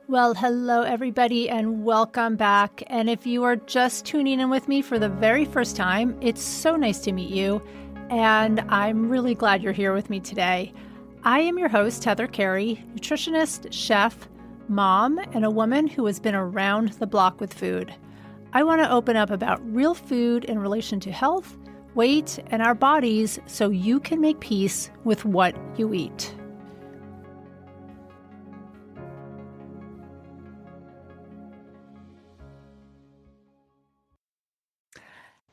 Well, hello, everybody, and welcome back. And if you are just tuning in with me for the very first time, it's so nice to meet you. And I'm really glad you're here with me today. I am your host, Heather Carey, nutritionist, chef, mom, and a woman who has been around the block with food. I want to open up about real food in relation to health, weight, and our bodies so you can make peace with what you eat.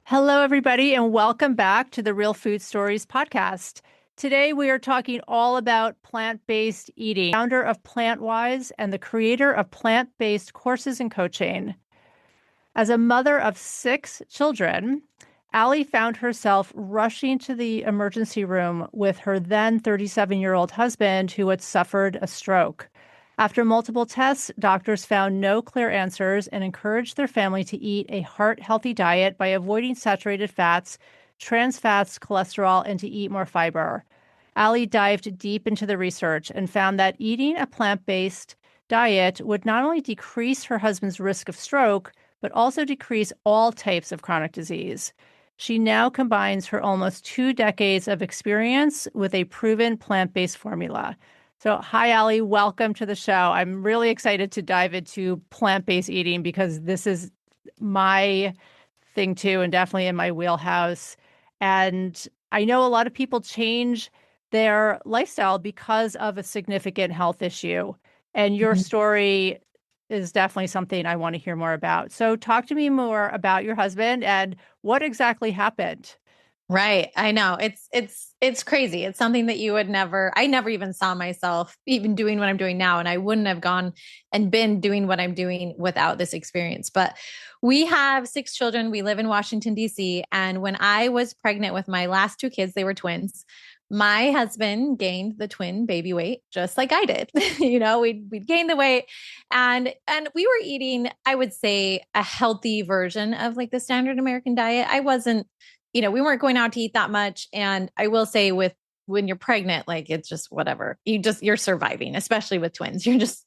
Hello, everybody, and welcome back to the Real Food Stories podcast. Today, we are talking all about plant-based eating. Founder of PlantWise and the creator of plant-based courses and coaching. As a mother of 6 children, Allie found herself rushing to the emergency room with her then 37-year-old husband who had suffered a stroke. After multiple tests, doctors found no clear answers and encouraged their family to eat a heart-healthy diet by avoiding saturated fats, trans fats, cholesterol, and to eat more fiber. Allie dived deep into the research and found that eating a plant-based diet would not only decrease her husband's risk of stroke, but also decrease all types of chronic disease. She now combines her almost 2 decades of experience with a proven plant-based formula. So, hi, Allie. Welcome to the show. I'm really excited to dive into plant-based eating because this is my thing too, and definitely in my wheelhouse. And I know a lot of people change their lifestyle because of a significant health issue. And your story is definitely something I want to hear more about. So talk to me more about your husband and what exactly happened. Right. I know. It's crazy. It's something that I never even saw myself even doing what I'm doing now. And I wouldn't have gone and been doing what I'm doing without this experience. But we have 6 children. We live in Washington, D.C. And when I was pregnant with my last 2 kids, they were twins. My husband gained the twin baby weight, just like I did. We'd gained the weight and we were eating, I would say, a healthy version of like the standard American diet. I wasn't, we weren't going out to eat that much. And I will say when you're pregnant, like it's just whatever. You're surviving, especially with twins. You're just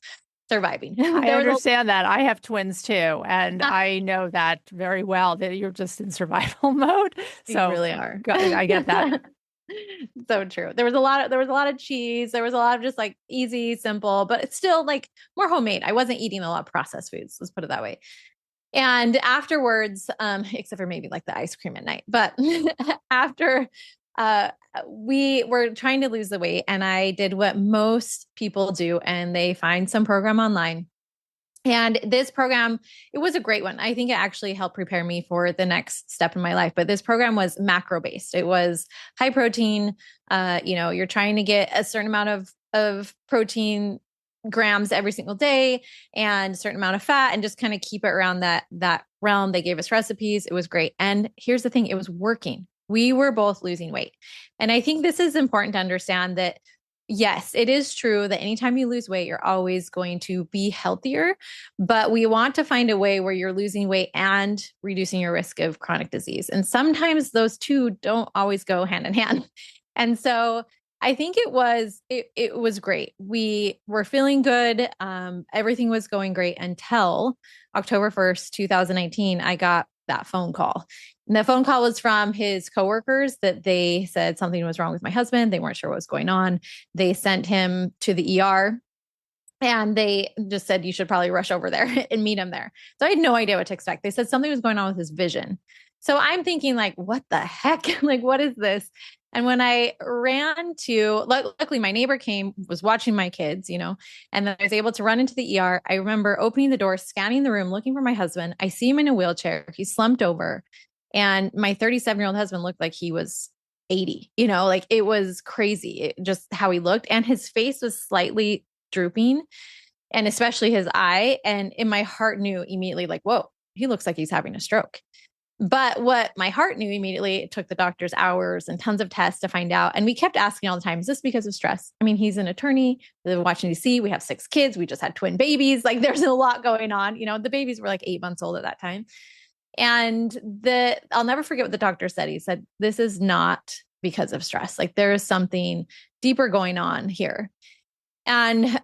surviving. I understand that. I have twins too. And I know that very well, that you're just in survival mode. So you really are. I get that. So true. There was a lot of cheese. There was a lot of just like easy, simple, but it's still like more homemade. I wasn't eating a lot of processed foods. Let's put it that way. And afterwards, except for maybe like the ice cream at night, but after we were trying to lose the weight, and I did what most people do, and they find some program online. And this program, it was a great one. I think it actually helped prepare me for the next step in my life. But this program was macro based. It was high protein. You're trying to get a certain amount of protein grams every single day and a certain amount of fat, and just kind of keep it around that realm. They gave us recipes. It was great. And here's the thing, it was working. We were both losing weight. And I think this is important to understand that yes, it is true that anytime you lose weight, you're always going to be healthier, but we want to find a way where you're losing weight and reducing your risk of chronic disease. And sometimes those two don't always go hand in hand. And so I think it was great. We were feeling good. Everything was going great until October 1st, 2019, I got that phone call. And the phone call was from his coworkers that they said something was wrong with my husband. They weren't sure what was going on. They sent him to the ER, and they just said, you should probably rush over there and meet him there. So I had no idea what to expect. They said something was going on with his vision. So I'm thinking like, what the heck? Like, what is this? And when I ran to, luckily my neighbor was watching my kids, and then I was able to run into the ER. I remember opening the door, scanning the room, looking for my husband. I see him in a wheelchair. He's slumped over. And my 37-year-old husband looked like he was 80, like it was crazy. Just how he looked, and his face was slightly drooping, and especially his eye. And in my heart knew immediately, like, whoa, he looks like he's having a stroke. But what my heart knew immediately, it took the doctors hours and tons of tests to find out. And we kept asking all the time, is this because of stress? I mean, he's an attorney, we live in Washington, D.C. We have 6 kids. We just had twin babies. Like there's a lot going on. The babies were like 8 months old at that time. And I'll never forget what the doctor said. He said, this is not because of stress. Like there is something deeper going on here. And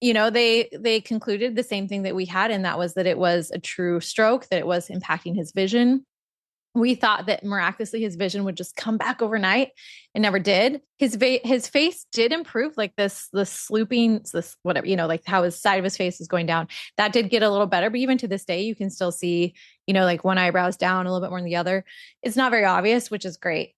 they concluded the same thing that we had, and that was that it was a true stroke, that it was impacting his vision. We thought that miraculously his vision would just come back overnight. It never did. His face did improve, like this slooping, this whatever, like how his side of his face is going down. That did get a little better, but even to this day, you can still see, like one eyebrow's down a little bit more than the other. It's not very obvious, which is great.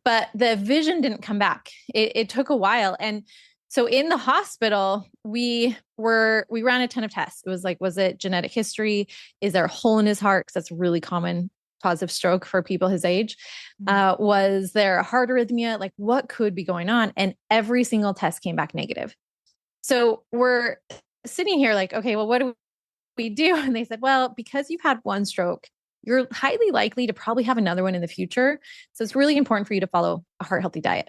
But the vision didn't come back. It took a while. And so in the hospital, we ran a ton of tests. It was like, was it genetic history? Is there a hole in his heart? Because that's really common cause of stroke for people his age. Was there a heart arrhythmia? Like, what could be going on? And every single test came back negative. So we're sitting here like, okay, well, what do we do? And they said, well, because you've had one stroke, you're highly likely to probably have another one in the future. So it's really important for you to follow a heart healthy diet.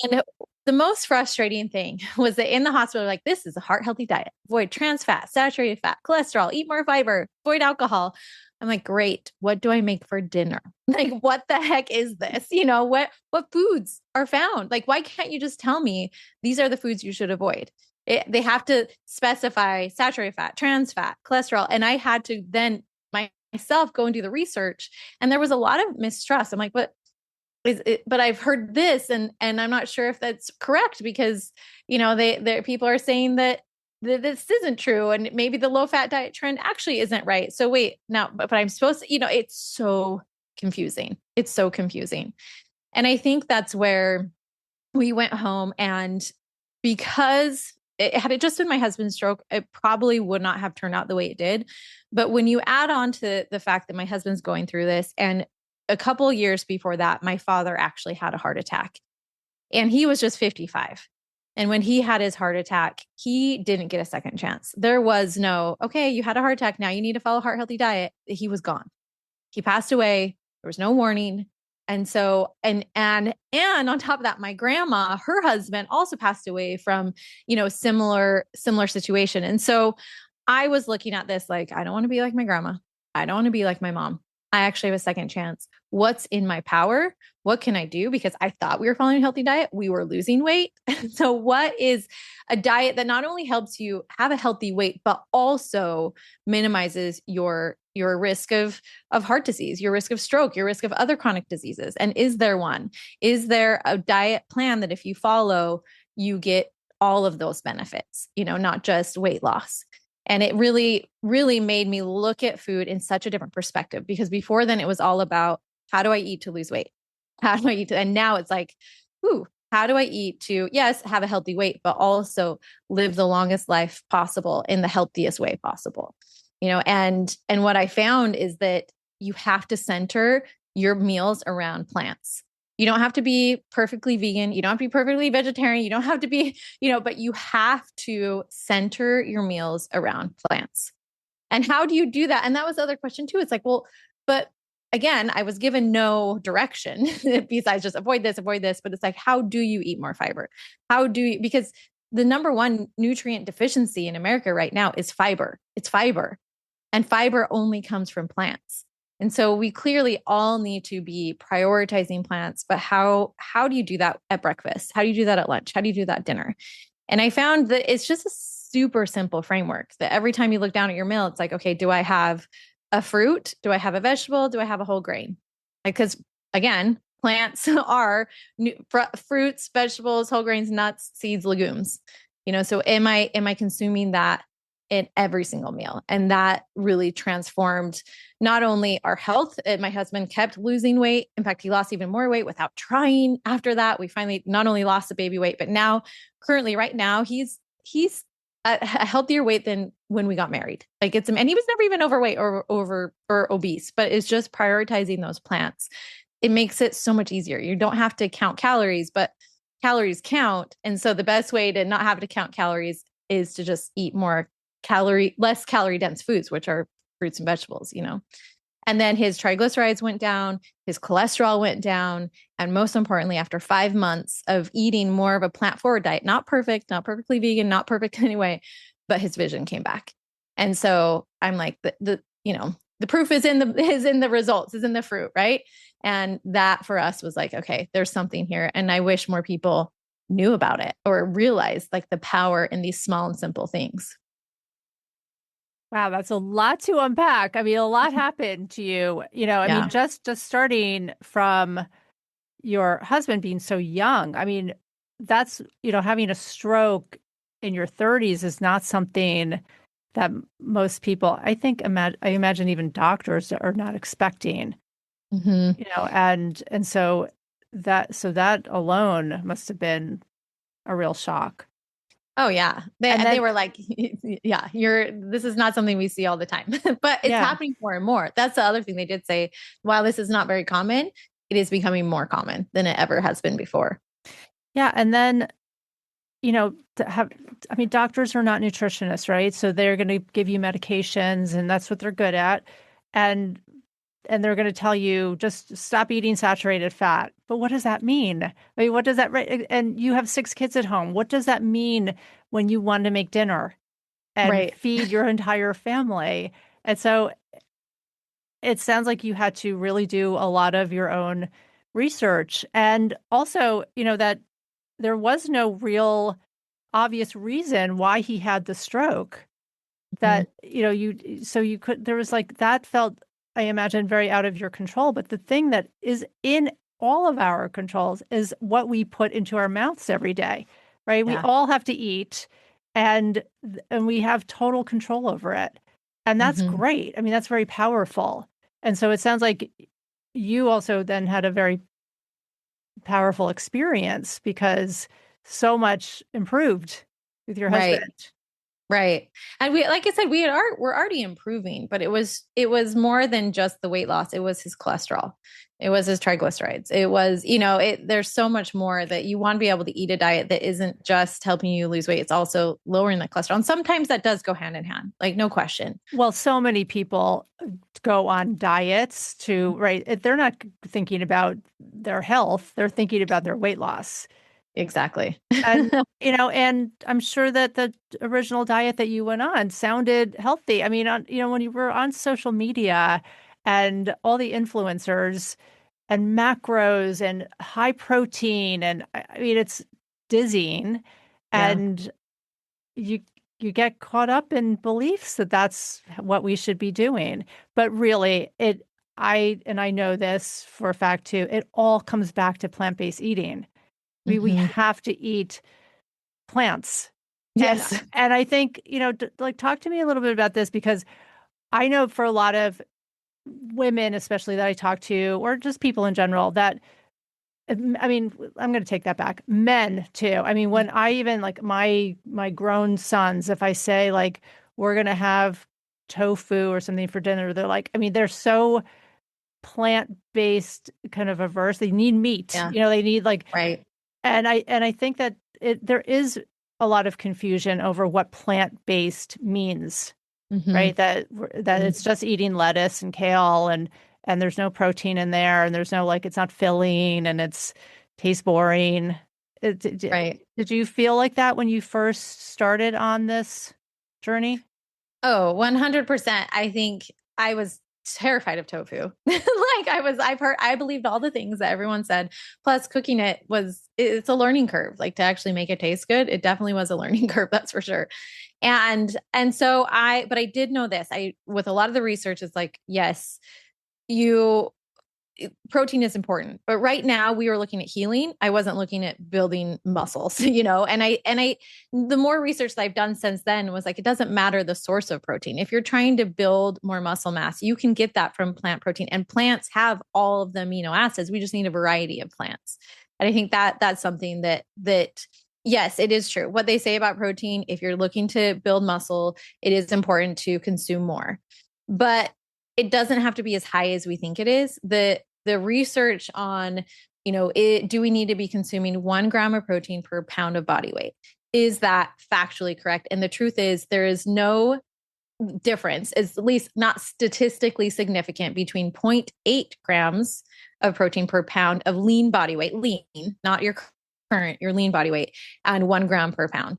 And the most frustrating thing was that in the hospital, like, this is a heart healthy diet. Avoid trans fat, saturated fat, cholesterol, eat more fiber, avoid alcohol. I'm like, great. What do I make for dinner? Like, what the heck is this? What foods are found? Like, why can't you just tell me these are the foods you should avoid? They have to specify saturated fat, trans fat, cholesterol. And I had to then myself go and do the research. And there was a lot of mistrust. I'm like, but I've heard this, and I'm not sure if that's correct, because people are saying that this isn't true, and maybe the low fat diet trend actually isn't right. So wait, now, but I'm supposed to, it's so confusing. It's so confusing. And I think that's where we went home, and because had it just been my husband's stroke, it probably would not have turned out the way it did. But when you add on to the fact that my husband's going through this, and a couple of years before that, my father actually had a heart attack, and he was just 55. And when he had his heart attack, he didn't get a second chance. There was no, okay, you had a heart attack, now you need to follow a heart healthy diet. He was gone. He passed away. There was no warning. And so, and on top of that, my grandma, her husband also passed away from, similar situation. And so I was looking at this like, I don't want to be like my grandma. I don't want to be like my mom. I actually have a second chance. What's in my power? What can I do? Because I thought we were following a healthy diet. We were losing weight. So what is a diet that not only helps you have a healthy weight, but also minimizes your risk of heart disease, your risk of stroke, your risk of other chronic diseases? And is there one? Is there a diet plan that if you follow, you get all of those benefits, not just weight loss? And it really, really made me look at food in such a different perspective, because before then it was all about, how do I eat to lose weight? How do I eat to, and now it's like, how do I eat to, yes, have a healthy weight, but also live the longest life possible in the healthiest way possible? And what I found is that you have to center your meals around plants. You don't have to be perfectly vegan. You don't have to be perfectly vegetarian. You don't have to be, but you have to center your meals around plants. And how do you do that? And that was the other question too. It's like, well, but again, I was given no direction besides just avoid this, but it's like, how do you eat more fiber? Because the number one nutrient deficiency in America right now is fiber. It's fiber, and fiber only comes from plants. And so we clearly all need to be prioritizing plants, but how do you do that at breakfast? How do you do that at lunch? How do you do that at dinner? And I found that it's just a super simple framework that every time you look down at your meal, it's like, okay, do I have a fruit? Do I have a vegetable? Do I have a whole grain? Because again, plants are fruits, vegetables, whole grains, nuts, seeds, legumes. So am I consuming that in every single meal? And that really transformed not only our health. My husband kept losing weight. In fact, he lost even more weight without trying. After that, we finally not only lost the baby weight, but now currently right now, he's a healthier weight than when we got married. Like, and he was never even overweight or obese, but it's just prioritizing those plants. It makes it so much easier. You don't have to count calories, but calories count. And so the best way to not have to count calories is to just eat less calorie dense foods, which are fruits and vegetables, And then his triglycerides went down, his cholesterol went down. And most importantly, after 5 months of eating more of a plant forward diet, not perfect, not perfectly vegan, not perfect anyway, but his vision came back. And so I'm like, the proof is in the results, is in the fruit, right? And that for us was like, okay, there's something here. And I wish more people knew about it or realized like the power in these small and simple things. Wow, that's a lot to unpack. I mean, a lot happened to you. I mean, Yeah. just starting from your husband being so young. I mean, that's, having a stroke in your 30s is not something that most people, I think, I imagine even doctors are not expecting, Mm-hmm. and so that alone must have been a real shock. Oh yeah. And They then, were like, yeah, this is not something we see all the time, but it's yeah, happening more and more. That's the other thing they did say. While this is not very common, it is becoming more common than it ever has been before. yeah. And then, I mean, doctors are not nutritionists, right? So they're going to give you medications and that's what they're good at. And and they're going to tell you just stop eating saturated fat. But what does that mean? I mean, what does that, and you have 6 kids at home. What does that mean when you want to make dinner and Right. feed your entire family? And so it sounds like you had to really do a lot of your own research. And also, that there was no real obvious reason why he had the stroke. Mhm. That, you could, there was like, that felt, I imagine, very out of your control. But the thing that is in all of our controls is what we put into our mouths every day, right? We Yeah. all have to eat, and we have total control over it. And that's Hmm. great. I mean, that's very powerful. And so it sounds like you also then had a very powerful experience because so much improved with your Right. husband. Right. And we, like I said, we're already improving, but it was more than just the weight loss. It was his cholesterol. It was his triglycerides. It was, there's so much more that you want to be able to eat a diet that isn't just helping you lose weight. It's also lowering the cholesterol. And sometimes that does go hand in hand, like no question. Well, so many people go on diets right? They're not thinking about their health, they're thinking about their weight loss. Exactly. And, and I'm sure that the original diet that you went on sounded healthy. I mean, when you were on social media and all the influencers and macros and high protein, and I mean, it's dizzying. Yeah. And you you get caught up in beliefs that that's what we should be doing. But really, I know this for a fact too, it all comes back to plant-based eating. We Hmm. have to eat plants. And Yes. and I think, like, talk to me a little bit about this, because I know for a lot of women, especially that I talk to, or just people in general, that I mean, I'm going to take that back. Men too. I mean, when I even, like, my grown sons, if I say like we're going to have tofu or something for dinner, they're like, I mean, they're so plant-based kind of averse. They need meat. Yeah. They need, like, Right. and I think that there is a lot of confusion over what plant-based means, Hmm. right? That it's just eating lettuce and kale, and there's no protein in there, and there's no, like, it's not filling, and it's tastes boring. Right. Did you feel like that when you first started on this journey? Oh, 100%. I think I was terrified of tofu. Like I believed all the things that everyone said. Plus cooking it's a learning curve. Like to actually make it taste good, it definitely was a learning curve, that's for sure. But I did know this. With a lot of the research, it's like, yes, you protein is important, but right now we were looking at healing. I wasn't looking at building muscles, and the more research that I've done since then was like, it doesn't matter the source of protein. If you're trying to build more muscle mass, you can get that from plant protein, and plants have all of the amino acids. We just need a variety of plants. And I think that that's something that yes, it is true. What they say about protein, if you're looking to build muscle, it is important to consume more. But it doesn't have to be as high as we think it is. The research on, do we need to be consuming 1 gram of protein per pound of body weight? Is that factually correct? And the truth is, there is no difference, is at least not statistically significant, between zero point 0.8 grams of protein per pound of lean body weight, lean, not your lean body weight, and 1 gram per pound.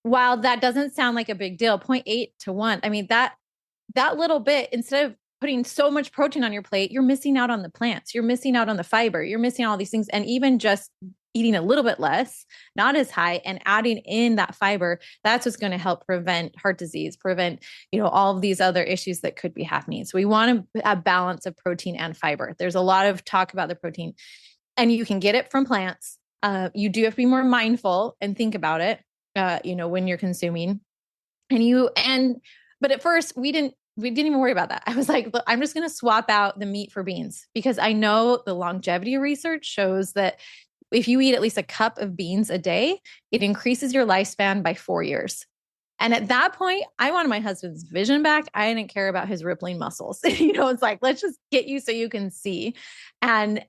While that doesn't sound like a big deal, zero point 0.8 to 1, I mean, that little bit, instead of putting so much protein on your plate, you're missing out on the plants, you're missing out on the fiber, you're missing all these things. And even just eating a little bit less, not as high, and adding in that fiber, that's what's going to help prevent heart disease, prevent, all of these other issues that could be happening. So we want a balance of protein and fiber. There's a lot of talk about the protein, and you can get it from plants. You do have to be more mindful and think about it, when you're consuming. But at first we didn't even worry about that. I was like, look, I'm just going to swap out the meat for beans, because I know the longevity research shows that if you eat at least a cup of beans a day, it increases your lifespan by 4 years. And at that point, I wanted my husband's vision back. I didn't care about his rippling muscles. It's like, let's just get you so you can see. And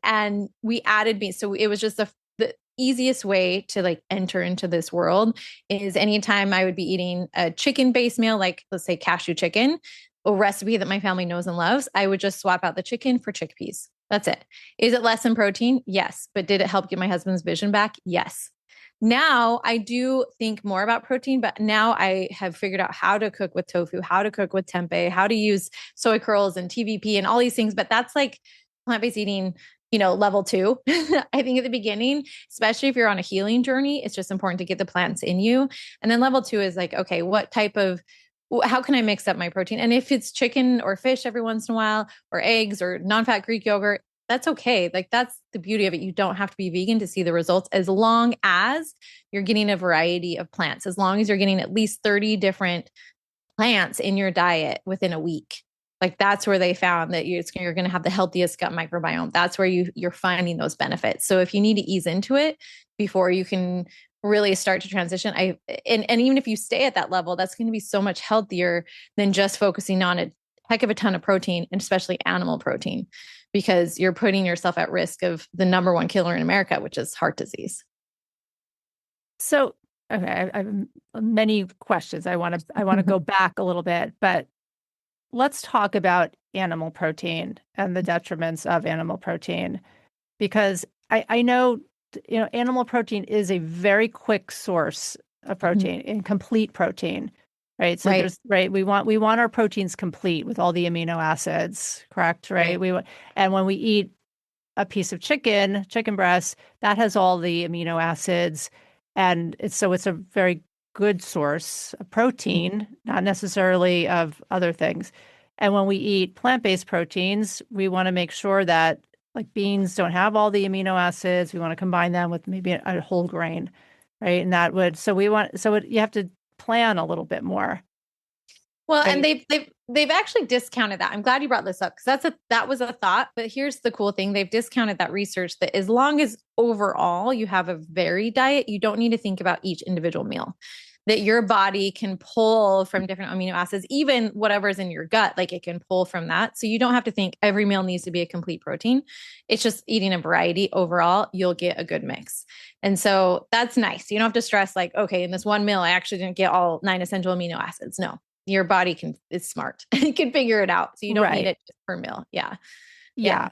we added beans. So it was just the easiest way to like enter into this world is anytime I would be eating a chicken-based meal, like let's say cashew chicken, a recipe that my family knows and loves, I would just swap out the chicken for chickpeas. That's it. Is it less in protein? Yes. But did it help get my husband's vision back? Yes. Now I do think more about protein, but now I have figured out how to cook with tofu, how to cook with tempeh, how to use soy curls and TVP and all these things. But that's like plant-based eating, level 2. I think at the beginning, especially if you're on a healing journey, it's just important to get the plants in you. And then level 2 is like, okay, how can I mix up my protein? And if it's chicken or fish every once in a while, or eggs or non-fat Greek yogurt, that's okay. Like that's the beauty of it. You don't have to be vegan to see the results, as long as you're getting a variety of plants, as long as you're getting at least 30 different plants in your diet within a week. Like that's where they found that you're going to have the healthiest gut microbiome. That's where you're finding those benefits. So if you need to ease into it before you can really start to transition, and even if you stay at that level, that's going to be so much healthier than just focusing on a heck of a ton of protein, and especially animal protein, because you're putting yourself at risk of the number one killer in America, which is heart disease. So, okay, I have many questions. I want to go back a little bit, but let's talk about animal protein and the detriments of animal protein, because I know, animal protein is a very quick source of protein, and complete protein, right? So we want our proteins complete with all the amino acids, correct? Right. And when we eat a piece of chicken breast, that has all the amino acids, and it's a very good source of protein, not necessarily of other things. And when we eat plant-based proteins, we want to make sure that like beans don't have all the amino acids. We want to combine them with maybe a whole grain, right? And you have to plan a little bit more. Well, right? And they've actually discounted that. I'm glad you brought this up, because that was a thought. But here's the cool thing: they've discounted that research that as long as overall you have a varied diet, you don't need to think about each individual meal. That your body can pull from different amino acids, even whatever's in your gut, like it can pull from that. So you don't have to think every meal needs to be a complete protein. It's just eating a variety overall, you'll get a good mix. And so that's nice. You don't have to stress like, okay, in this one meal, I actually didn't get all 9 essential amino acids. No, your body is smart. It can figure it out. So you don't need it per meal. Yeah.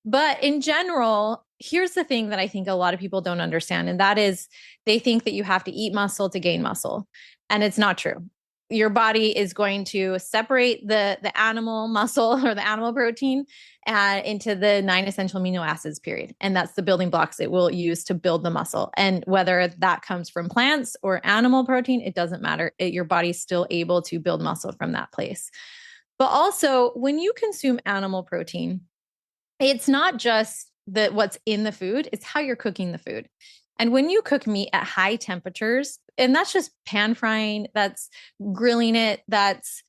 But in general, here's the thing that I think a lot of people don't understand. And that is they think that you have to eat muscle to gain muscle. And it's not true. Your body is going to separate the animal muscle or the animal protein into the 9 essential amino acids, period. And that's the building blocks it will use to build the muscle. And whether that comes from plants or animal protein, it doesn't matter. Your body's still able to build muscle from that place. But also, when you consume animal protein, it's not just what's in the food, it's how you're cooking the food. And when you cook meat at high temperatures, and that's just pan frying, that's grilling it, that's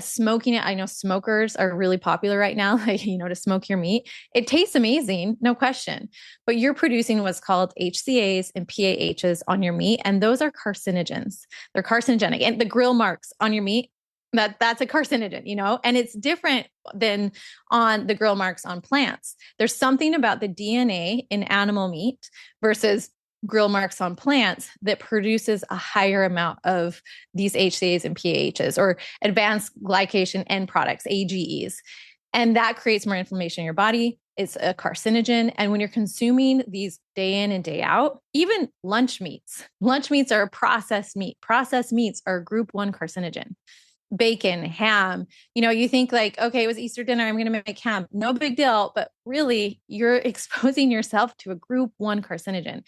smoking it. I know smokers are really popular right now, like, to smoke your meat. It tastes amazing, no question. But you're producing what's called HCAs and PAHs on your meat, and those are carcinogens. They're carcinogenic. And the grill marks on your meat, that's a carcinogen, and it's different than on the grill marks on plants. There's something about the DNA in animal meat versus grill marks on plants that produces a higher amount of these HCAs and PAHs, or advanced glycation end products, AGEs. And that creates more inflammation in your body. It's a carcinogen. And when you're consuming these day in and day out, even lunch meats are a processed meat. Processed meats are group 1 carcinogen. bacon, ham. You think like, okay, it was Easter dinner, I'm going to make ham. No big deal. But really, you're exposing yourself to a group 1 carcinogen.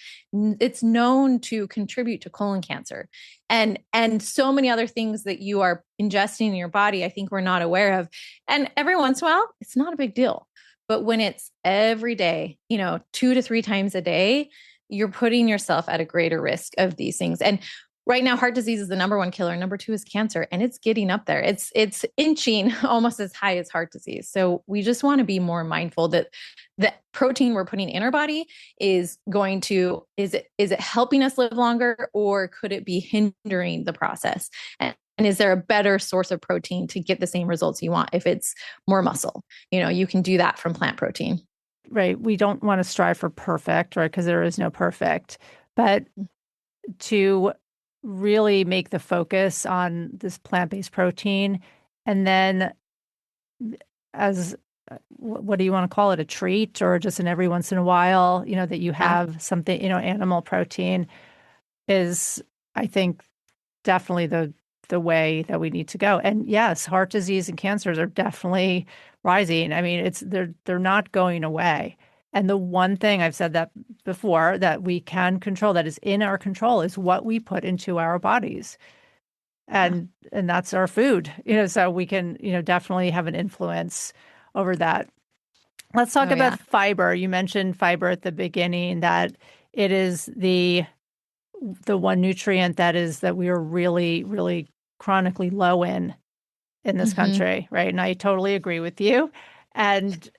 It's known to contribute to colon cancer and so many other things that you are ingesting in your body, I think we're not aware of. And every once in a while, it's not a big deal. But when it's every day, 2 to 3 times a day, you're putting yourself at a greater risk of these things. And right now, heart disease is the number 1 killer. Number 2 is cancer, and it's getting up there. It's inching almost as high as heart disease. So we just want to be more mindful that the protein we're putting in our body is it helping us live longer, or could it be hindering the process? And is there a better source of protein to get the same results you want? If it's more muscle, you can do that from plant protein. Right. We don't want to strive for perfect, right? Because there is no perfect, but to really make the focus on this plant-based protein, and then as what do you want to call it, a treat, or just an every once in a while, that you have something, animal protein is, I think, definitely the way that we need to go. And yes, heart disease and cancers are definitely rising. I mean, they're not going away. And the one thing, I've said that before, that we can control, that is in our control, is what we put into our bodies. And that's our food, so we can, definitely have an influence over that. Let's talk about fiber. You mentioned fiber at the beginning, that it is the one nutrient that we are really, really chronically low in this country, right? And I totally agree with you. And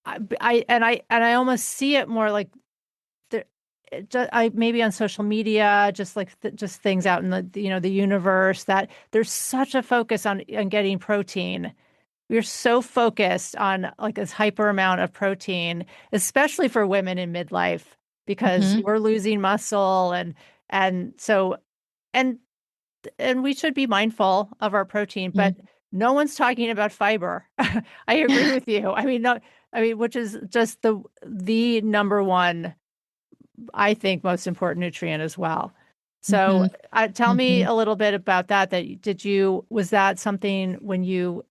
I almost see it more like I maybe on social media, just like just things out in the universe, that there's such a focus on getting protein. We're so focused on like this hyper amount of protein, especially for women in midlife, because we're losing muscle and so and we should be mindful of our protein, but no one's talking about fiber. I agree with you. I mean, which is just the number 1, I think, most important nutrient as well. So tell me a little bit about that. Was that something when you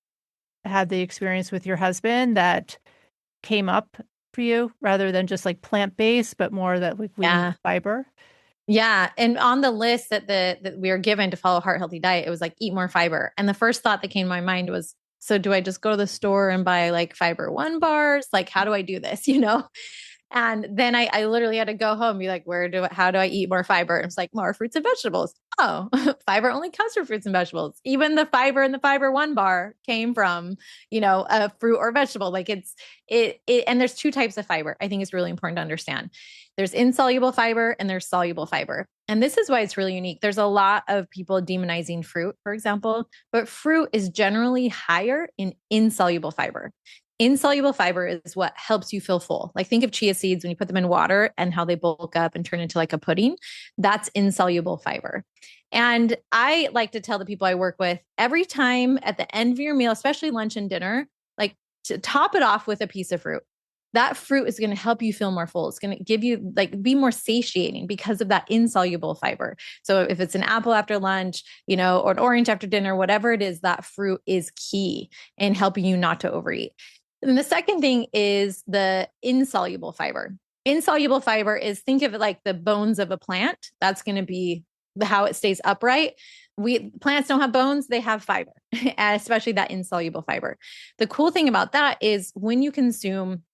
had the experience with your husband that came up for you, rather than just like plant-based, but more that we need fiber? Yeah. And on the list that we were given to follow a heart healthy diet, it was like, eat more fiber. And the first thought that came to my mind was, so do I just go to the store and buy like Fiber One bars? Like, how do I do this? And then I literally had to go home and be like, how do I eat more fiber? And it's like, more fruits and vegetables. Oh, fiber only comes from fruits and vegetables. Even the fiber in the Fiber One bar came from, a fruit or vegetable. Like and there's 2 types of fiber. I think it's really important to understand. There's insoluble fiber and there's soluble fiber. And this is why it's really unique. There's a lot of people demonizing fruit, for example, but fruit is generally higher in insoluble fiber. Insoluble fiber is what helps you feel full. Like, think of chia seeds when you put them in water and how they bulk up and turn into like a pudding. That's insoluble fiber. And I like to tell the people I work with, every time at the end of your meal, especially lunch and dinner, like, to top it off with a piece of fruit. That fruit is going to help you feel more full. It's going to give you be more satiating because of that insoluble fiber. So if it's an apple after lunch, or an orange after dinner, whatever it is, that fruit is key in helping you not to overeat. And the second thing is the insoluble fiber. Insoluble fiber is, think of it like the bones of a plant. That's going to be how it stays upright. Plants don't have bones, they have fiber, especially that insoluble fiber. The cool thing about that is when you consume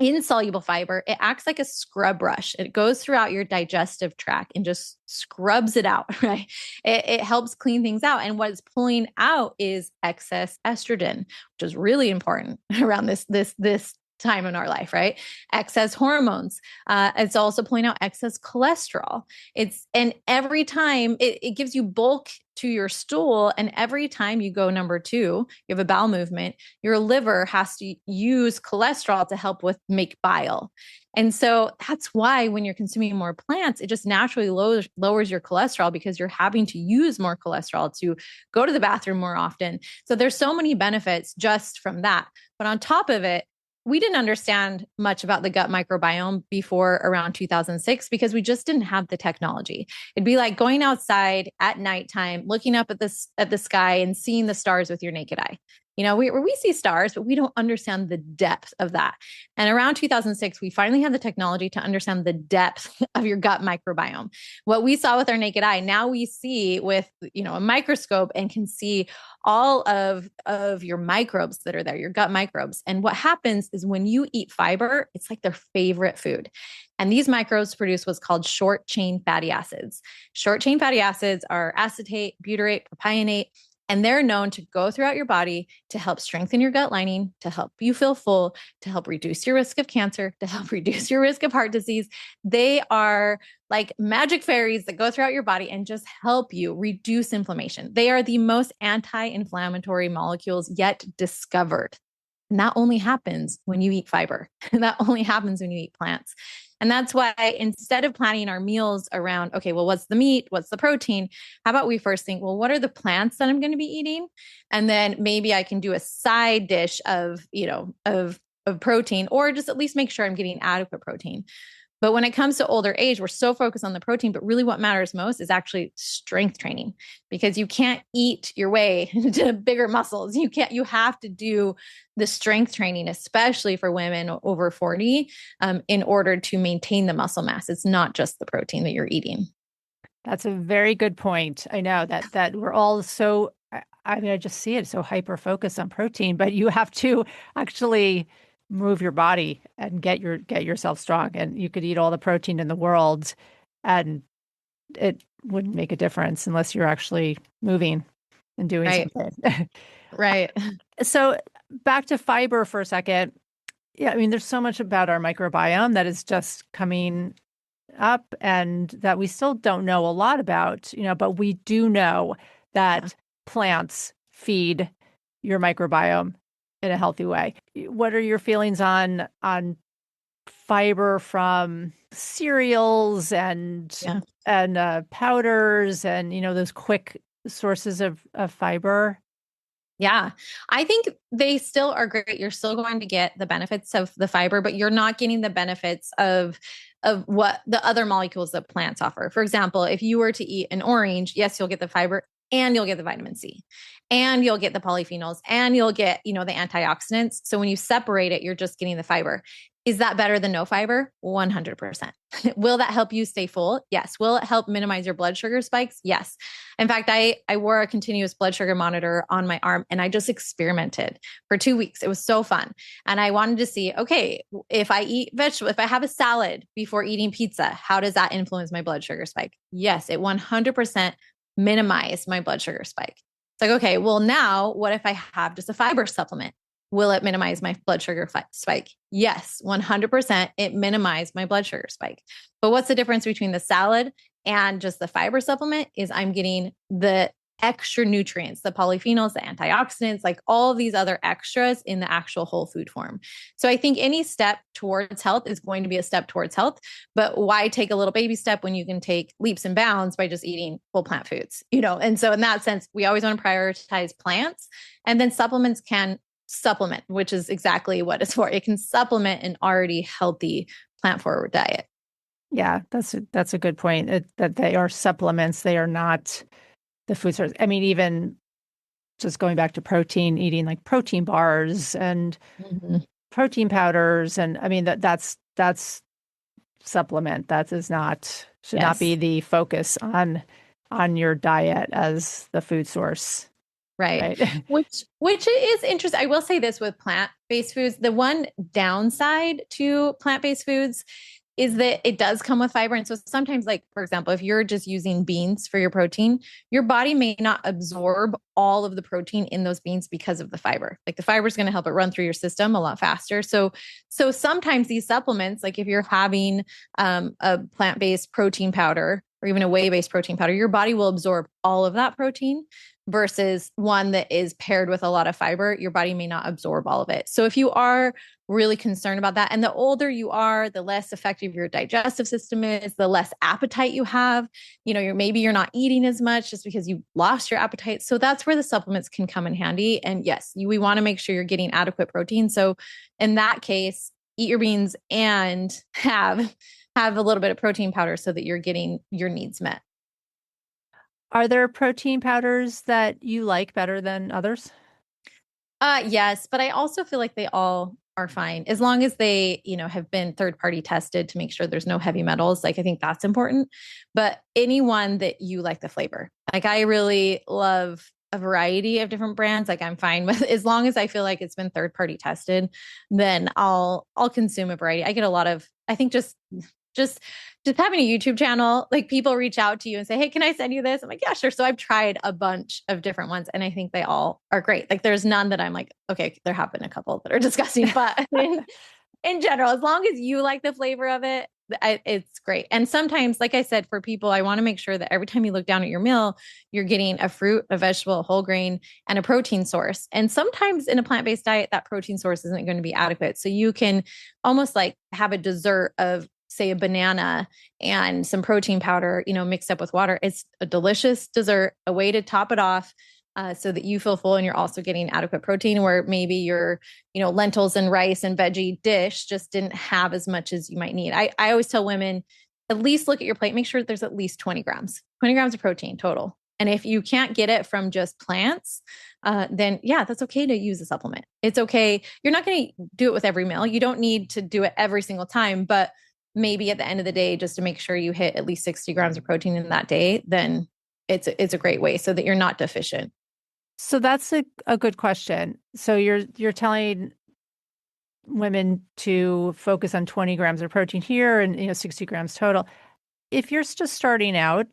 insoluble fiber, it acts like a scrub brush. It goes throughout your digestive tract and just scrubs it out, right? It helps clean things out. And what it's pulling out is excess estrogen, which is really important around this time in our life, right? Excess hormones. It's also pulling out excess cholesterol. And every time it gives you bulk to your stool. And every time you go number 2, you have a bowel movement, your liver has to use cholesterol to help make bile. And so that's why when you're consuming more plants, it just naturally lowers your cholesterol, because you're having to use more cholesterol to go to the bathroom more often. So there's so many benefits just from that. But on top of it, we didn't understand much about the gut microbiome before around 2006 because we just didn't have the technology. It'd be like going outside at nighttime, looking up at the sky and seeing the stars with your naked eye. You know, we see stars, but we don't understand the depth of that. And around 2006, we finally had the technology to understand the depth of your gut microbiome. What we saw with our naked eye, now we see with, you know, a microscope and can see all of your microbes that are there, your gut microbes. And what happens is when you eat fiber, it's like their favorite food. And these microbes produce what's called short chain fatty acids. Short chain fatty acids are acetate, butyrate, propionate, and they're known to go throughout your body to help strengthen your gut lining, to help you feel full, to help reduce your risk of cancer, to help reduce your risk of heart disease. They are like magic fairies that go throughout your body and just help you reduce inflammation. They are the most anti-inflammatory molecules yet discovered. And that only happens when you eat fiber. And that only happens when you eat plants. And that's why instead of planning our meals around, okay, well, what's the meat? What's the protein? How about we first think, well, what are the plants that I'm going to be eating? And then maybe I can do a side dish of, you know, of protein, or just at least make sure I'm getting adequate protein. But when it comes to older age, we're so focused on the protein, but really what matters most is actually strength training, because you can't eat your way into bigger muscles. You have to do the strength training, especially for women over 40, in order to maintain the muscle mass. It's not just the protein that you're eating. That's a very good point. I know that we're all so, I mean, I just see it so hyper focused on protein, but you have to actually move your body and get yourself strong. And you could eat all the protein in the world and it wouldn't make a difference unless you're actually moving and doing something. Right. So back to fiber for a second. Yeah, I mean, there's so much about our microbiome that is just coming up and that we still don't know a lot about, you know, but we do know that plants feed your microbiome in a healthy way. What are your feelings on fiber from cereals and powders and, you know, those quick sources of fiber? Yeah, I think they still are great. You're still going to get the benefits of the fiber, but you're not getting the benefits of what the other molecules that plants offer. For example, if you were to eat an orange, yes, you'll get the fiber and you'll get the vitamin C and you'll get the polyphenols and you'll get, you know, the antioxidants. So when you separate it, you're just getting the fiber. Is that better than no fiber? 100%. Will that help you stay full? Yes. Will it help minimize your blood sugar spikes? Yes. In fact, I wore a continuous blood sugar monitor on my arm and I just experimented for 2 weeks. It was so fun. And I wanted to see, okay, if I eat vegetable, if I have a salad before eating pizza, how does that influence my blood sugar spike? Yes, it 100% minimized my blood sugar spike. It's like, okay, well now what if I have just a fiber supplement? Will it minimize my blood sugar spike? Yes, 100%. It minimized my blood sugar spike. But what's the difference between the salad and just the fiber supplement is I'm getting the extra nutrients, the polyphenols, the antioxidants, like all these other extras in the actual whole food form. So I think any step towards health is going to be a step towards health, but why take a little baby step when you can take leaps and bounds by just eating whole plant foods, you know? And so in that sense, we always want to prioritize plants, and then supplements can supplement, which is exactly what it's for. It can supplement an already healthy plant forward diet. Yeah, that's a good point. That they are supplements. They are not the food source. I mean, even just going back to protein, eating like protein bars and protein powders, and I mean that's supplement. That is not should not be the focus on your diet as the food source. Right. Which is interesting. I will say this with plant-based foods, the one downside to plant-based foods is that it does come with fiber. And so sometimes, like, for example, if you're just using beans for your protein, your body may not absorb all of the protein in those beans because of the fiber. Like the fiber is going to help it run through your system a lot faster. So sometimes these supplements, like if you're having a plant-based protein powder or even a whey-based protein powder, your body will absorb all of that protein versus one that is paired with a lot of fiber, your body may not absorb all of it. So if you are really concerned about that, and the older you are, the less effective your digestive system is, the less appetite you have, you're not eating as much just because you lost your appetite. So that's where the supplements can come in handy. And yes, we want to make sure you're getting adequate protein. So in that case, eat your beans and have a little bit of protein powder so that you're getting your needs met. Are there protein powders that you like better than others? Yes, but I also feel like they all are fine as long as they, have been third party tested to make sure there's no heavy metals. Like I think that's important. But anyone that you like the flavor. Like I really love a variety of different brands. Like I'm fine with as long as I feel like it's been third party tested, then I'll consume a variety. I get a lot of I think just having a YouTube channel, like people reach out to you and say, "Hey, can I send you this?" I'm like, "Yeah, sure." So I've tried a bunch of different ones and I think they all are great. Like there's none that I'm like, okay, there have been a couple that are disgusting, but in general, as long as you like the flavor of it, it's great. And sometimes, like I said, for people, I want to make sure that every time you look down at your meal, you're getting a fruit, a vegetable, a whole grain, and a protein source. And sometimes in a plant-based diet, that protein source isn't going to be adequate. So you can almost like have a dessert of say a banana and some protein powder, mixed up with water. It's a delicious dessert, a way to top it off so that you feel full and you're also getting adequate protein where maybe your, lentils and rice and veggie dish just didn't have as much as you might need. I always tell women, at least look at your plate, make sure that there's at least 20 grams of protein total. And if you can't get it from just plants, then yeah, that's okay to use a supplement. It's okay. You're not going to do it with every meal. You don't need to do it every single time, but maybe at the end of the day, just to make sure you hit at least 60 grams of protein in that day, then it's a great way so that you're not deficient. So that's a good question. So you're telling women to focus on 20 grams of protein here and 60 grams total. If you're just starting out,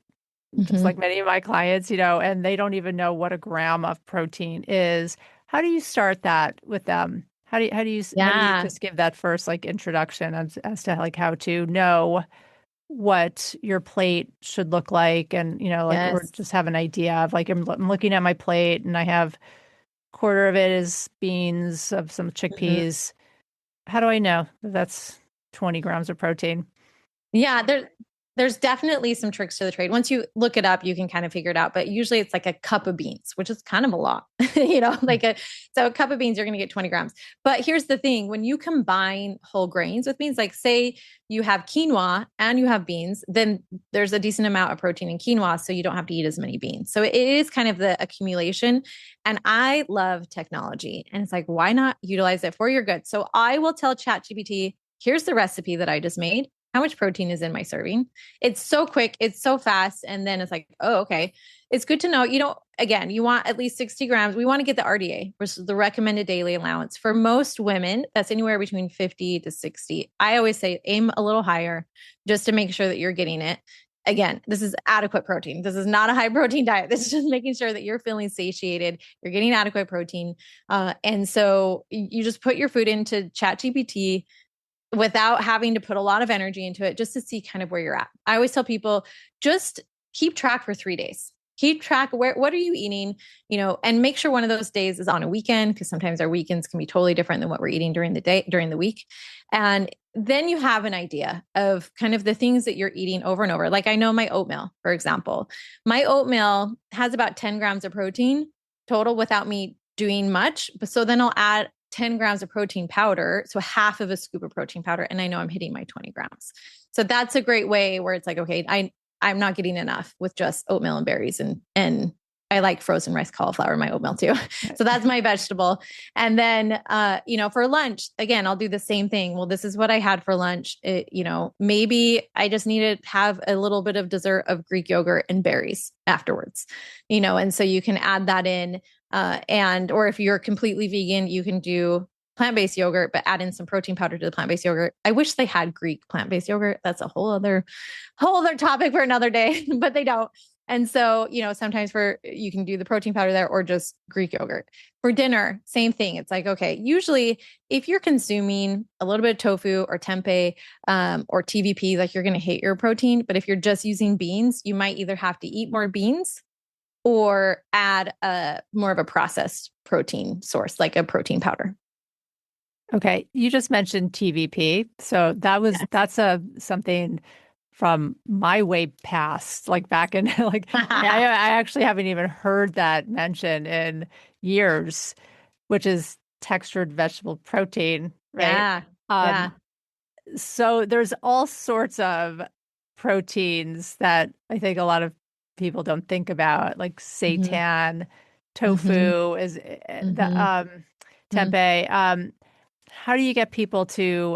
just like many of my clients, and they don't even know what a gram of protein is, how do you start that with them? How do you just give that first like introduction as to like how to know what your plate should look like and or just have an idea of like I'm looking at my plate and I have quarter of it is beans of some chickpeas. How do I know that that's 20 grams of protein? Yeah, there's definitely some tricks to the trade. Once you look it up, you can kind of figure it out. But usually it's like a cup of beans, which is kind of a lot, so a cup of beans, you're going to get 20 grams. But here's the thing, when you combine whole grains with beans, like say you have quinoa and you have beans, then there's a decent amount of protein in quinoa. So you don't have to eat as many beans. So it is kind of the accumulation. And I love technology. And it's like, why not utilize it for your good? So I will tell ChatGPT, here's the recipe that I just made. How much protein is in my serving? It's so quick. It's so fast. And then it's like, oh, okay. It's good to know. Again, you want at least 60 grams. We want to get the RDA, which is the recommended daily allowance. For most women, that's anywhere between 50 to 60. I always say aim a little higher just to make sure that you're getting it. Again, this is adequate protein. This is not a high protein diet. This is just making sure that you're feeling satiated, you're getting adequate protein. And so you just put your food into ChatGPT without having to put a lot of energy into it, just to see kind of where you're at. I always tell people, just keep track for 3 days. Keep track of what are you eating, and make sure one of those days is on a weekend, because sometimes our weekends can be totally different than what we're eating during the day, during the week. And then you have an idea of kind of the things that you're eating over and over. Like I know my oatmeal, for example, my oatmeal has about 10 grams of protein total without me doing much. But so then I'll add 10 grams of protein powder. So half of a scoop of protein powder. And I know I'm hitting my 20 grams. So that's a great way where it's like, okay, I'm not getting enough with just oatmeal and berries. And I like frozen rice cauliflower in my oatmeal too. So that's my vegetable. And then, for lunch, again, I'll do the same thing. Well, this is what I had for lunch. Maybe I just need to have a little bit of dessert of Greek yogurt and berries afterwards, and so you can add that in. Or if you're completely vegan, you can do plant-based yogurt, but add in some protein powder to the plant-based yogurt. I wish they had Greek plant-based yogurt. That's a whole other topic for another day, but they don't. And so, sometimes you can do the protein powder there or just Greek yogurt. For dinner, same thing. It's like, okay, usually if you're consuming a little bit of tofu or tempeh, or TVP, like you're going to hate your protein. But if you're just using beans, you might either have to eat more beans or add a more of a processed protein source, like a protein powder. Okay, you just mentioned TVP. So that's a something from my way past, like back in like I actually haven't even heard that mentioned in years, which is textured vegetable protein, right? Yeah. Um, Yeah. so there's all sorts of proteins that I think a lot of people don't think about, like Mm-hmm. seitan, Mm-hmm. tofu is the Mm-hmm. tempeh. How do you get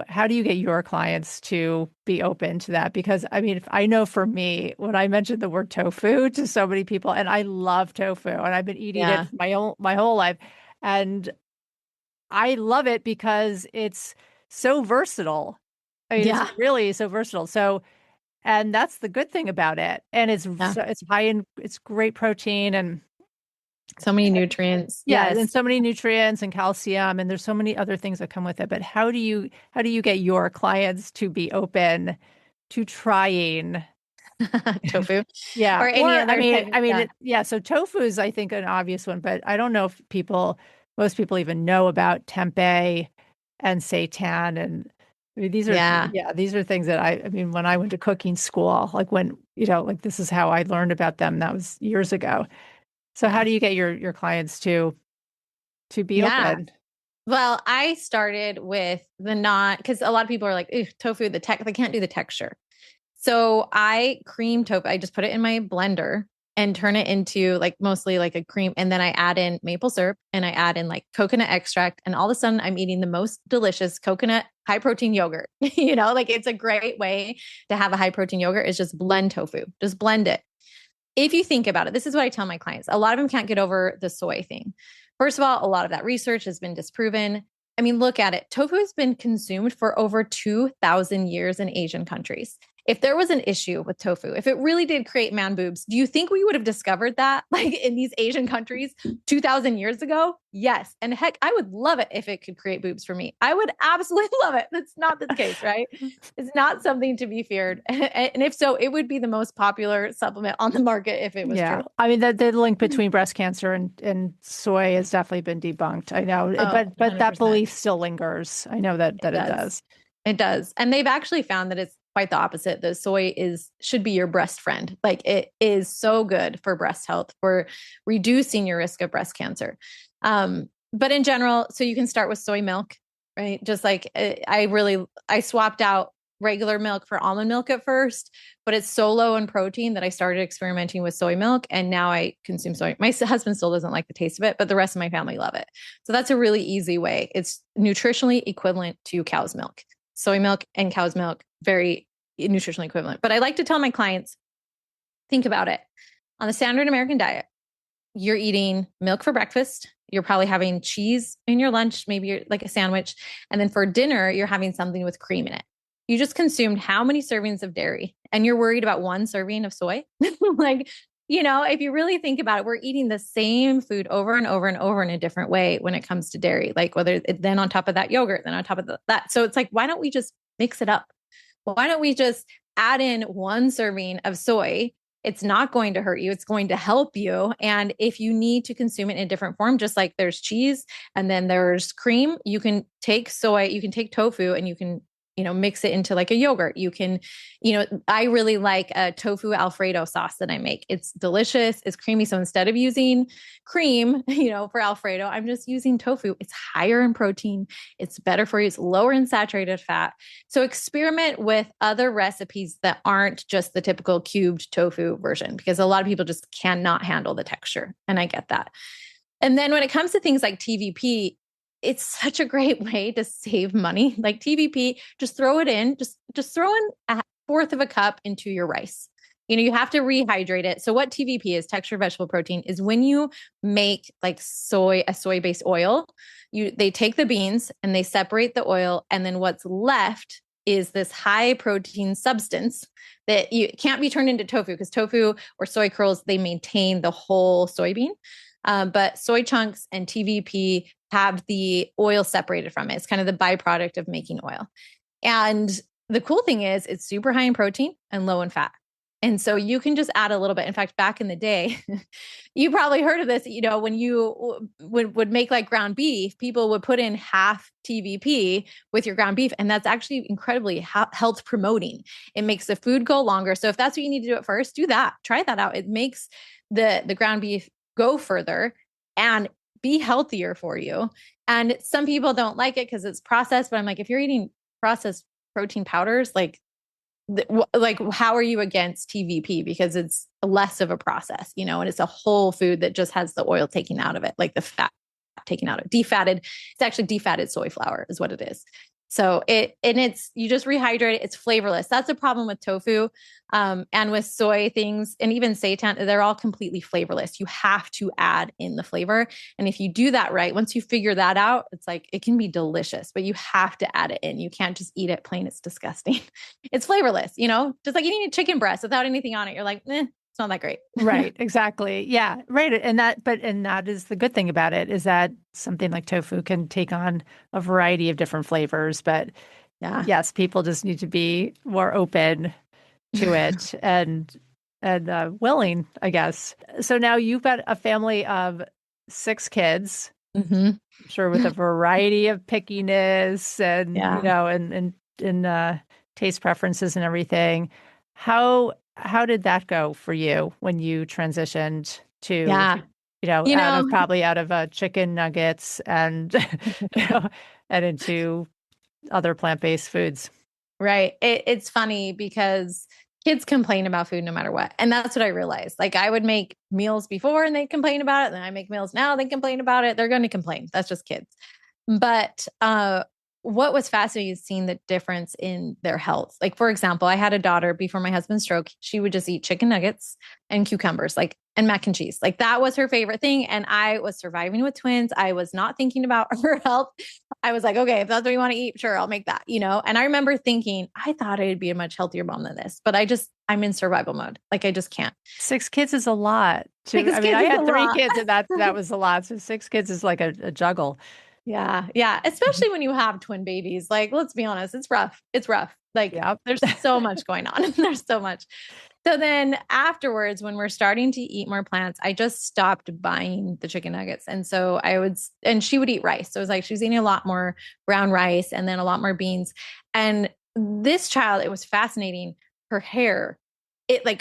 how do you get your clients to be open to that? Because I mean, if I know for me, when I mentioned the word tofu to so many people, and I love tofu and I've been eating it Yeah. for my whole life, and I love it because it's so versatile. I mean, it's Yeah. really so versatile. So, and that's the good thing about it. And Yeah. it's high in, it's great protein and So many nutrients. yeah, and Yes. so many nutrients and calcium, and there's so many other things that come with it. But how do you get your clients to be open to trying? Tofu Yeah, or or any other type of, yeah. yeah. So tofu is, I think, an obvious one, but I don't know if most people even know about tempeh and seitan, and I mean, Yeah. these are things that I mean, when I went to cooking school, like when like this is how I learned about them. That was years ago. So how Yeah. do you get your clients to be Yeah. open? Well, I started with the not because a lot of people are like, "Ew, tofu, they can't do the texture." So I cream tofu. I just put it in my blender and turn it into like mostly like a cream. And then I add in maple syrup and I add in like coconut extract. And all of a sudden I'm eating the most delicious coconut high protein yogurt. Like it's a great way to have a high protein yogurt is just blend tofu. Just blend it. If you think about it, this is what I tell my clients. A lot of them can't get over the soy thing. First of all, a lot of that research has been disproven. I mean, look at it. Tofu has been consumed for over 2,000 years in Asian countries. If there was an issue with tofu, if it really did create man boobs, do you think we would have discovered that like in these Asian countries 2,000 years ago? Yes. And heck, I would love it if it could create boobs for me. I would absolutely love it. That's not the case, right? It's not something to be feared. And if so, it would be the most popular supplement on the market if it was Yeah, true. I mean the link between breast cancer and soy has definitely been debunked. I know, Oh, but that 100%. belief still lingers. I know It that it does. does. It does. And they've actually found that it's quite the opposite. The soy should be your breast friend. Like it is so good for breast health, for reducing your risk of breast cancer. But in general, so you can start with soy milk, right? Just like I swapped out regular milk for almond milk at first, but it's so low in protein that I started experimenting with soy milk and now I consume soy. My husband still doesn't like the taste of it, but the rest of my family love it. So that's a really easy way. It's nutritionally equivalent to cow's milk. Soy milk and cow's milk, very nutritionally equivalent. But I like to tell my clients, think about it. On the standard American diet, you're eating milk for breakfast. You're probably having cheese in your lunch, maybe you're like a sandwich. And then for dinner, you're having something with cream in it. You just consumed how many servings of dairy and you're worried about one serving of soy? Like, if you really think about it, we're eating the same food over and over and over in a different way when it comes to dairy, like whether then on top of that yogurt, then on top of that. So it's like, why don't we just mix it up? Why don't we just add in one serving of soy? It's not going to hurt you. It's going to help you. And if you need to consume it in a different form, just like there's cheese and then there's cream, you can take soy, you can take tofu and you can, mix it into like a yogurt. You can, I really like a tofu Alfredo sauce that I make. It's delicious. It's creamy. So instead of using cream, for Alfredo, I'm just using tofu. It's higher in protein. It's better for you. It's lower in saturated fat. So experiment with other recipes that aren't just the typical cubed tofu version, because a lot of people just cannot handle the texture. And I get that. And then when it comes to things like TVP, it's such a great way to save money. Like TVP, just throw it in, just throw in a fourth of a cup into your rice. You have to rehydrate it. So what TVP is, textured vegetable protein, is when you make like a soy-based oil, they take the beans and they separate the oil, and then what's left is this high protein substance that you can't be turned into tofu, because tofu or soy curls, they maintain the whole soybean. But soy chunks and TVP have the oil separated from it. It's kind of the byproduct of making oil. And the cool thing is it's super high in protein and low in fat. And so you can just add a little bit. In fact, back in the day, you probably heard of this, when you would make like ground beef, people would put in half TVP with your ground beef. And that's actually incredibly health promoting. It makes the food go longer. So if that's what you need to do at first, do that. Try that out. It makes the ground beef go further and be healthier for you. And some people don't like it because it's processed, but I'm like, if you're eating processed protein powders, like how are you against TVP? Because it's less of a process, and it's a whole food that just has the oil taken out of it, like the fat taken out of it, defatted. It's actually defatted soy flour is what it is. So you just rehydrate it. It's flavorless. That's a problem with tofu, and with soy things, and even seitan. They're all completely flavorless. You have to add in the flavor, and if you do that right, once you figure that out, it's like it can be delicious. But you have to add it in. You can't just eat it plain. It's disgusting. It's flavorless. Just like eating a chicken breast without anything on it. You're like, it's not that great. Right. Exactly. Yeah. Right. And that is the good thing about it, is that something like tofu can take on a variety of different flavors. But yeah, yes, people just need to be more open to it and willing, I guess. So now you've got a family of 6 kids, I'm sure, with a variety of pickiness and, yeah. and taste preferences and everything. How did that go for you when you transitioned to, Yeah. out of chicken nuggets and, and into other plant-based foods? Right. It's funny because kids complain about food no matter what. And that's what I realized. Like I would make meals before and they complain about it. And then I make meals now, they complain about it. They're going to complain. That's just kids. But what was fascinating is seeing the difference in their health. Like, for example, I had a daughter before my husband's stroke. She would just eat chicken nuggets and cucumbers, and mac and cheese. Like that was her favorite thing. And I was surviving with twins. I was not thinking about her health. I was like, okay, if that's what you want to eat, sure, I'll make that, And I remember thinking, I thought I'd be a much healthier mom than this, but I'm in survival mode. Like I just can't. 6 kids is a lot. I had 3 kids and that was a lot. So 6 kids is like a juggle. Yeah. Yeah. Especially when you have twin babies. Like, let's be honest, it's rough. It's rough. Like there's so much going on. There's so much. So then afterwards, when we're starting to eat more plants, I just stopped buying the chicken nuggets. And so and she would eat rice. So it was like, she was eating a lot more brown rice and then a lot more beans. And this child, it was fascinating. Her hair,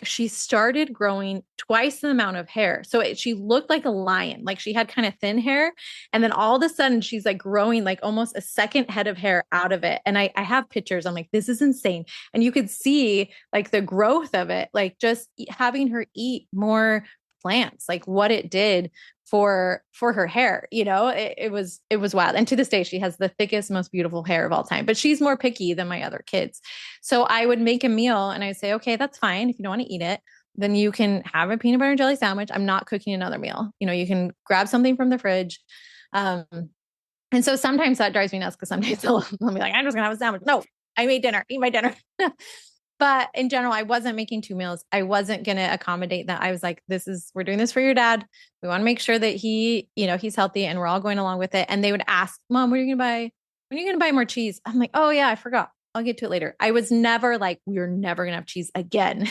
she started growing twice the amount of hair. So she looked like a lion, like she had kind of thin hair. And then all of a sudden she's like growing like almost a second head of hair out of it. And I have pictures. I'm like, this is insane. And you could see like the growth of it, like just having her eat more plants, like what it did for her hair. It was wild. And to this day, she has the thickest, most beautiful hair of all time, but she's more picky than my other kids. So I would make a meal and I say, okay, that's fine. If you don't want to eat it, then you can have a peanut butter and jelly sandwich. I'm not cooking another meal. You can grab something from the fridge. And so sometimes that drives me nuts because sometimes I'll be like, I'm just gonna have a sandwich. No, I made dinner, eat my dinner. But in general, I wasn't making 2 meals. I wasn't going to accommodate that. I was like, we're doing this for your dad. We want to make sure that he's healthy and we're all going along with it. And they would ask, Mom, when are you going to buy more cheese? I'm like, oh yeah, I forgot. I'll get to it later. I was never like, we're never going to have cheese again.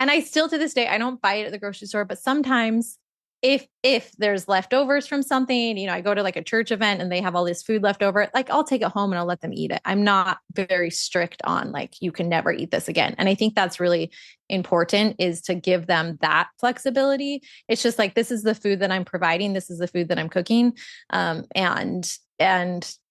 And I still, to this day, I don't buy it at the grocery store, but sometimes if there's leftovers from something, I go to like a church event and they have all this food left over, like I'll take it home and I'll let them eat it. I'm not very strict on like, you can never eat this again. And I think that's really important, is to give them that flexibility. It's just like, this is the food that I'm providing. This is the food that I'm cooking. And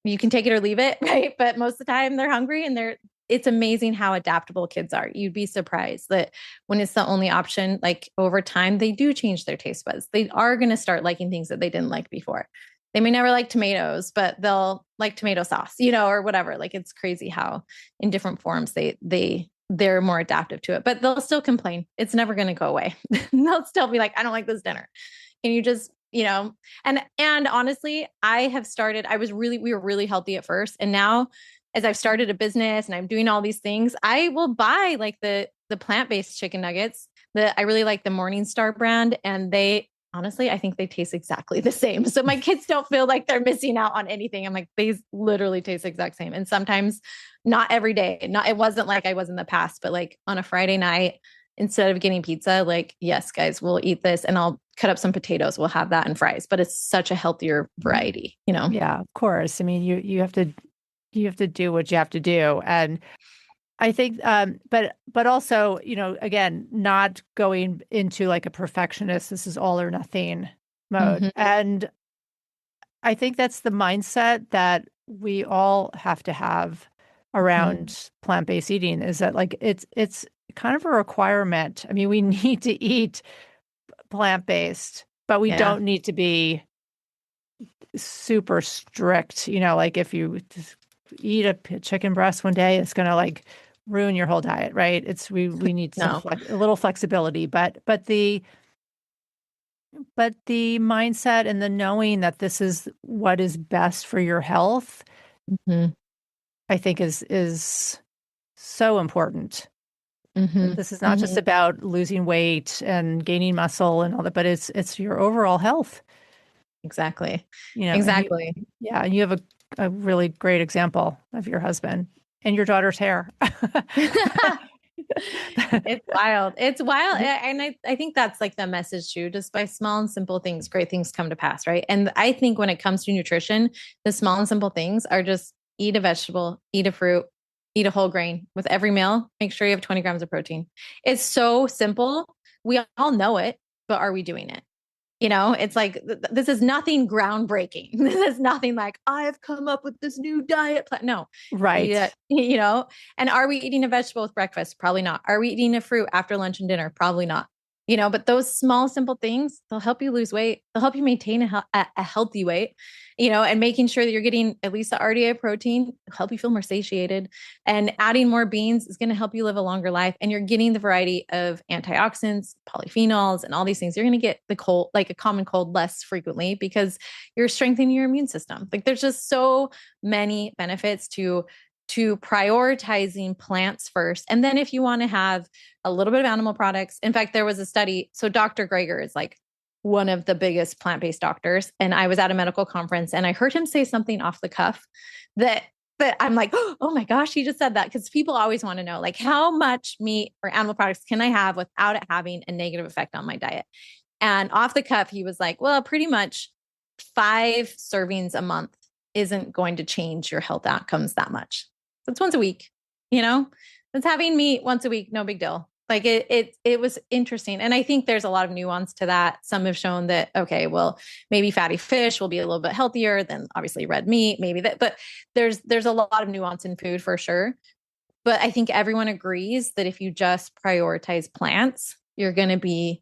you can take it or leave it. Right. But most of the time they're hungry and it's amazing how adaptable kids are. You'd be surprised that when it's the only option, like over time, they do change their taste buds. They are going to start liking things that they didn't like before. They may never like tomatoes, but they'll like tomato sauce, or whatever. Like it's crazy how in different forms they're more adaptive to it, but they'll still complain. It's never going to go away. They'll still be like, I don't like this dinner. And you just, and honestly, we were really healthy at first. And now, as I've started a business and I'm doing all these things, I will buy like the plant-based chicken nuggets. I really like the Morningstar brand, and honestly, I think they taste exactly the same. So my kids don't feel like they're missing out on anything. I'm like, they literally taste the exact same. And sometimes, not every day. It wasn't like I was in the past, but like on a Friday night, instead of getting pizza, like, yes, guys, we'll eat this and I'll cut up some potatoes. We'll have that and fries, but it's such a healthier variety, you know? Yeah, of course. I mean, you have to do what you have to do. And I think, but also, again, not going into like a perfectionist, this is all or nothing mode. Mm-hmm. And I think that's the mindset that we all have to have around plant-based eating, is that like it's kind of a requirement. I mean, we need to eat plant-based, but we Yeah. don't need to be super strict. Like if you just eat a chicken breast one day, it's going to like ruin your whole diet, right? We need some No. a little flexibility, but the mindset and the knowing that this is what is best for your health, Mm-hmm. I think is so important. Mm-hmm. This is not just Mm-hmm. about losing weight and gaining muscle and all that, but it's your overall health. Exactly. And you, Exactly. yeah, and you have a really great example of your husband and your daughter's hair. It's wild. It's wild. And I think that's like the message too. Just by small and simple things, great things come to pass, right? And I think when it comes to nutrition, the small and simple things are just eat a vegetable, eat a fruit, eat a whole grain with every meal. Make sure you have 20 grams of protein. It's so simple. We all know it, but are we doing it? It's like this is nothing groundbreaking. This is nothing like I've come up with this new diet plan. No, eat Right. it, And are we eating a vegetable with breakfast? Probably not. Are we eating a fruit after lunch and dinner? Probably not. But those small, simple things, they'll help you lose weight. They'll help you maintain a healthy weight, and making sure that you're getting at least the RDA protein, help you feel more satiated. And adding more beans is going to help you live a longer life. And you're getting the variety of antioxidants, polyphenols, and all these things. You're going to get the cold, like a common cold, less frequently because you're strengthening your immune system. Like there's just so many benefits to prioritizing plants first. And then if you want to have a little bit of animal products, in fact, there was a study. So Dr. Greger is like one of the biggest plant-based doctors. And I was at a medical conference and I heard him say something off the cuff that I'm like, oh my gosh, he just said that. Because people always want to know, like, how much meat or animal products can I have without it having a negative effect on my diet? And off the cuff, he was like, well, pretty much 5 servings a month isn't going to change your health outcomes that much. So it's once a week, it's having meat once a week, no big deal. Like it was interesting. And I think there's a lot of nuance to that. Some have shown that, okay, well, maybe fatty fish will be a little bit healthier than obviously red meat, maybe that, but there's a lot of nuance in food for sure. But I think everyone agrees that if you just prioritize plants, you're going to be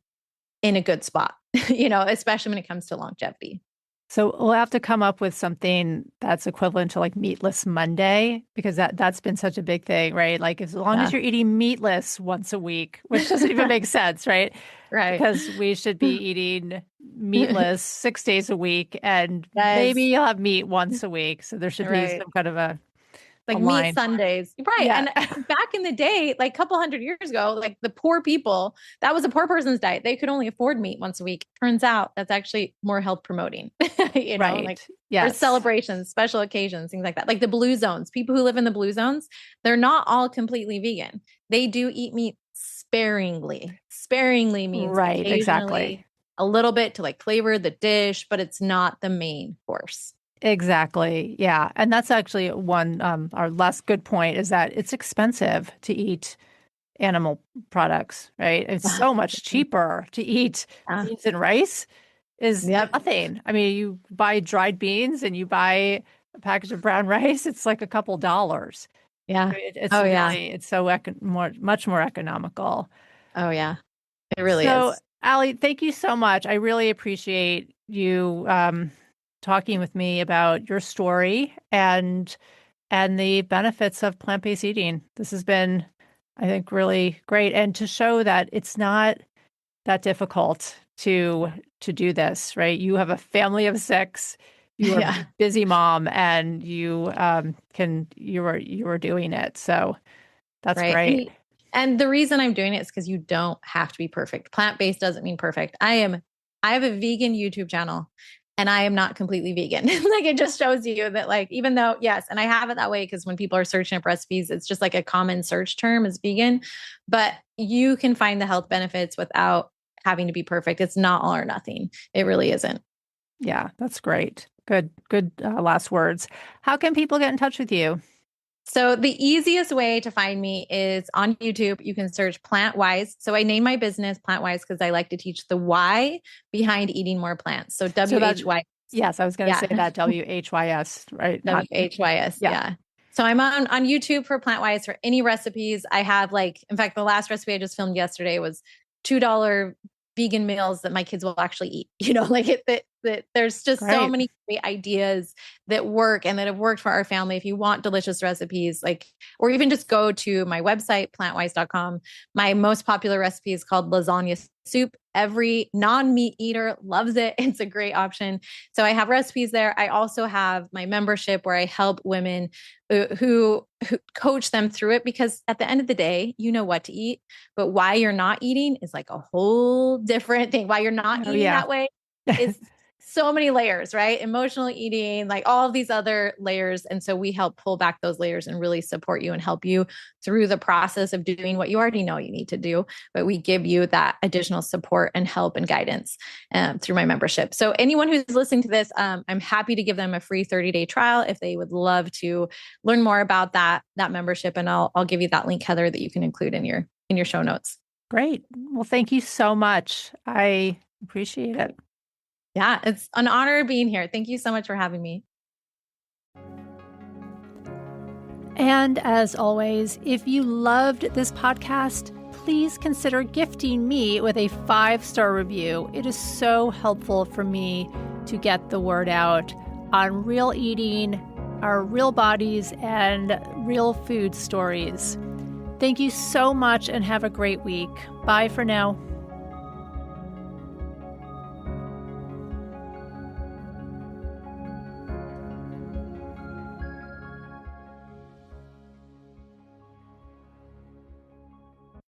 in a good spot, especially when it comes to longevity. So we'll have to come up with something that's equivalent to like Meatless Monday, because that's been such a big thing, right? Like as long as you're eating meatless once a week, which doesn't even make sense, right? Right. Because we should be eating meatless 6 days a week, and maybe Yes. you'll have meat once a week. So there should be Right. some kind of a Like meat line. Sundays. Right. Yeah. And back in the day, like a couple hundred years ago, like the poor people, that was a poor person's diet. They could only afford meat once a week. Turns out that's actually more health promoting, like Right. for Yes. celebrations, special occasions, things like that. Like the blue zones, people who live in the blue zones, they're not all completely vegan. They do eat meat sparingly. Sparingly means Right. occasionally Exactly. a little bit to like flavor the dish, but it's not the main course. Exactly. Yeah. And that's actually one, our last good point is that it's expensive to eat animal products, right? It's so much cheaper to eat Yeah. beans and rice is Yep. nothing. I mean, you buy dried beans and you buy a package of brown rice, it's like a couple dollars. Yeah. It's Oh yeah. really, it's so much more economical. Oh yeah. It really So, is. Allie, thank you so much. I really appreciate you talking with me about your story and the benefits of plant-based eating. This has been, I think, really great, and to show that it's not that difficult to do this, right? You have a family of 6. You are a Yeah. busy mom, and you are doing it. So that's Right. great. And the reason I'm doing it is because you don't have to be perfect. Plant-based doesn't mean perfect. I have a vegan YouTube channel and I am not completely vegan. Like it just shows you that like, even though, yes, and I have it that way because when people are searching up recipes, it's just like a common search term is vegan, but you can find the health benefits without having to be perfect. It's not all or nothing. It really isn't. Yeah, that's great. Good last words. How can people get in touch with you? So the easiest way to find me is on YouTube. You can search Plant Wise. So I named my business Plant Wise because I like to teach the why behind eating more plants. So WHY. Yes, I was going to say that WHYS, right? WHYS. Yeah. So I'm on YouTube for Plant Wise for any recipes. I have like, in fact, the last recipe I just filmed yesterday was $2 vegan meals that my kids will actually eat. You know, like that there's just so many great ideas that work and that have worked for our family. If you want delicious recipes, like, or even just go to my website, plantwise.com. My most popular recipe is called lasagna soup. Every non-meat eater loves it. It's a great option. So I have recipes there. I also have my membership where I help women who coach them through it, because at the end of the day, you know what to eat, but why you're not eating is like a whole different thing. Why you're not eating that way is so many layers, right? Emotional eating, like all of these other layers. And so we help pull back those layers and really support you and help you through the process of doing what you already know you need to do. But we give you that additional support and help and guidance through my membership. So anyone who's listening to this, I'm happy to give them a free 30-day trial if they would love to learn more about that membership. And I'll give you that link, Heather, that you can include in your show notes. Great. Well, thank you so much. I appreciate it. Yeah, it's an honor being here. Thank you so much for having me. And as always, if you loved this podcast, please consider gifting me with a 5-star review. It is so helpful for me to get the word out on real eating, our real bodies, and real food stories. Thank you so much and have a great week. Bye for now.